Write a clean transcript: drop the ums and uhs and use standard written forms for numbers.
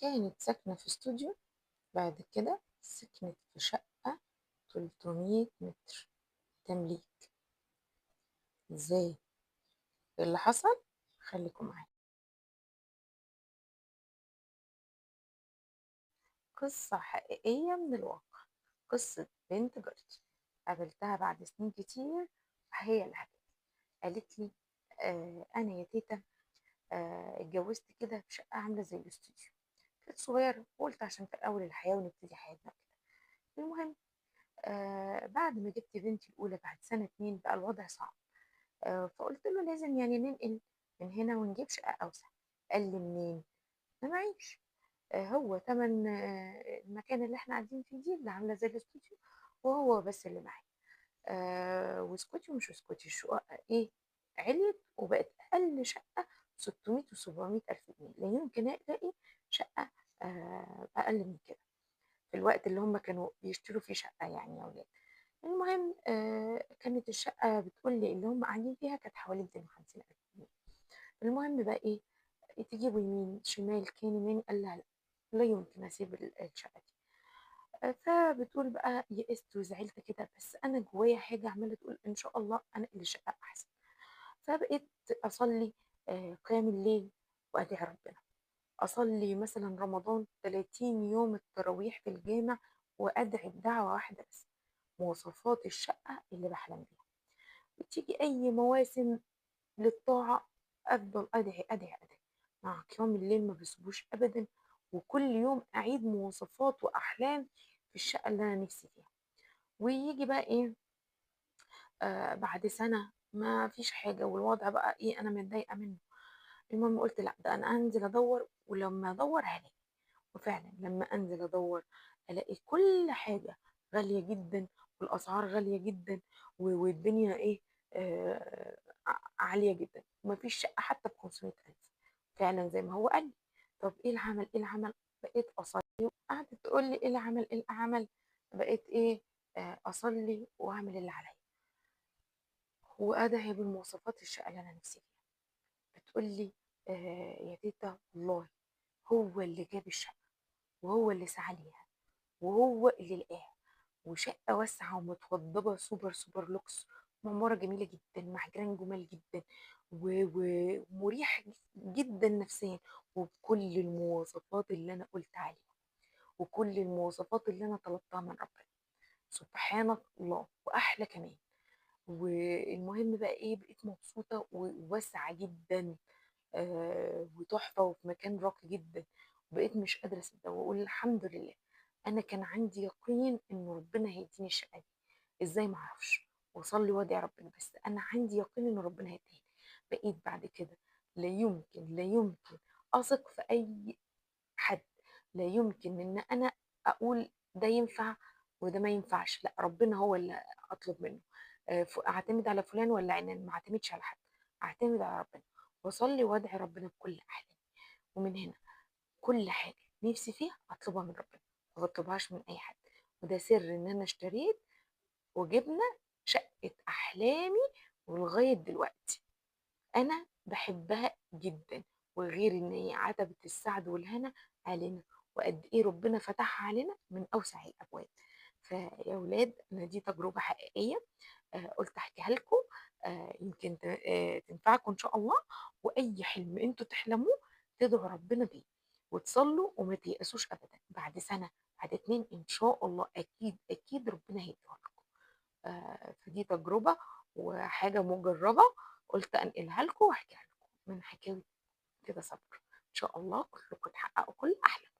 كانت ساكنة في استوديو، بعد كده سكنت في شقة 300 متر تمليك. ازاي؟ إيه اللي حصل؟ خليكم معايا. قصة حقيقية من الواقع، قصة بنت جارتي قابلتها بعد سنين كتير. هي اللي حكت، قالت لي أنا يا تيتا اتجوزت كده في شقة عاملة زي الاستوديو. كانت صغيرة وقلت عشان في أول الحياة ونبتدي حياتنا كده. المهم بعد ما جبت بنتي الأولى بعد سنة اتنين بقى الوضع صعب. فقلت له لازم يعني ننقل من هنا ونجيب شقة أوسع. قال لي منين؟ أنا معيش. هو تمن المكان اللي احنا قاعدين فيه دي اللي عاملة زي الاستوديو، وهو بس اللي معايا. واسكتي ومش اسكتي، الشقق ايه؟ عليت وبقت أقل شقة 600 و 700 ألف جنيه. لا يمكن ألاقي شقة أقل من كده في الوقت اللي هم كانوا بيشتروا فيه شقة يعني يا ولاد. المهم كانت الشقة بتقول لي اللي هم قاعدين فيها كانت حوالي 250 ألف جنيه. المهم بقى إيه، تجيبوا يمين شمال كان يمين، قال لها لا، لا يمكن أسيب الشقة دي. فبتقول بقى يئست وزعلت كده، بس أنا جوايا حاجة عمالة تقول إن شاء الله أنقل الشقة أحسن. فبقيت أصلي قيام الليل وأدعي ربنا. أصلي مثلا رمضان 30 يوم التراويح في الجامع وأدعي بدعوة واحدة بس، مواصفات الشقة اللي بحلم بيها. وتيجي أي مواسم للطاعة أفضل أدعي أدعي أدعي مع قيام الليل، ما بسيبوش أبدا. وكل يوم أعيد مواصفات وأحلام في الشقة اللي أنا نفسي فيها. ويجي بقى إيه، بعد سنة ما فيش حاجة والوضع بقى إيه، أنا متضايقة منه. المهم قلت لا، ده أنا أنزل أدور، ولما أدور هلاقي. وفعلا لما انزل ادور الاقي كل حاجه غاليه جدا، والاسعار غاليه جدا، والدنيا ايه، عاليه جدا، ومفيش شقه حتى ب 500,000. فعلا زي ما هو قال لي. طب ايه العمل؟ ايه العمل؟ بقيت اصلي. قعدت تقول لي ايه العمل؟ ايه العمل؟ بقيت ايه، اصلي واعمل اللي عليا وادعي بالمواصفات الشقه اللي انا نفسي فيها. بتقول لي يا تيتا والله هو اللي جاب الشقه، وهو اللي سعى ليها، وهو اللي لقاها. وشقة واسعة ومتوضبة سوبر سوبر لوكس، معمارة جميلة جدا مع جيران جمال جدا، ومريح جدا نفسيا، وبكل المواصفات اللي أنا قلت عليها، وكل المواصفات اللي أنا طلبتها من ربنا. سبحان الله، وأحلى كمان. والمهم بقى إيه، بقيت مبسوطة وواسعة جدا، وتحفة وفي مكان راقي جدا. وبقيت مش قادرة أصدق وأقول الحمد لله. أنا كان عندي يقين إن ربنا هيديني الشقة دي، إزاي معرفش، وأصلي وأدعي ربنا، بس أنا عندي يقين إن ربنا هيديني. بقيت بعد كده لا يمكن لا يمكن أثق في أي حد. لا يمكن إن أنا أقول ده ينفع وده ما ينفعش، لا، ربنا هو اللي أطلب منه. أعتمد على فلان ولا علان؟ ما أعتمدش على حد، أعتمد على ربنا، واصلي وادعي ربنا بكل احلامي. ومن هنا كل حاجه نفسي فيها اطلبها من ربنا، ما بطلبهاش من اي حد. وده سر ان انا اشتريت وجبنا شقه احلامي، ولغايه دلوقتي انا بحبها جدا. وغير ان هي عتبه السعد والهنا علينا، وقد ايه ربنا فتحها علينا من اوسع الابواب. فيا ولاد انا دي تجربه حقيقيه، قلت احكيها لكم، يمكن تنفعكم ان شاء الله. واي حلم انتوا تحلموه تدعوا ربنا بيه وتصلوا وما تيأسوش ابدا. بعد سنه بعد اتنين ان شاء الله اكيد اكيد ربنا هيديها لكم. فدي تجربه وحاجه مجربه، قلت انقلها لكم واحكيها لكم من حكاوي كده صبر. ان شاء الله كلكم تحققوا كل احلامكم.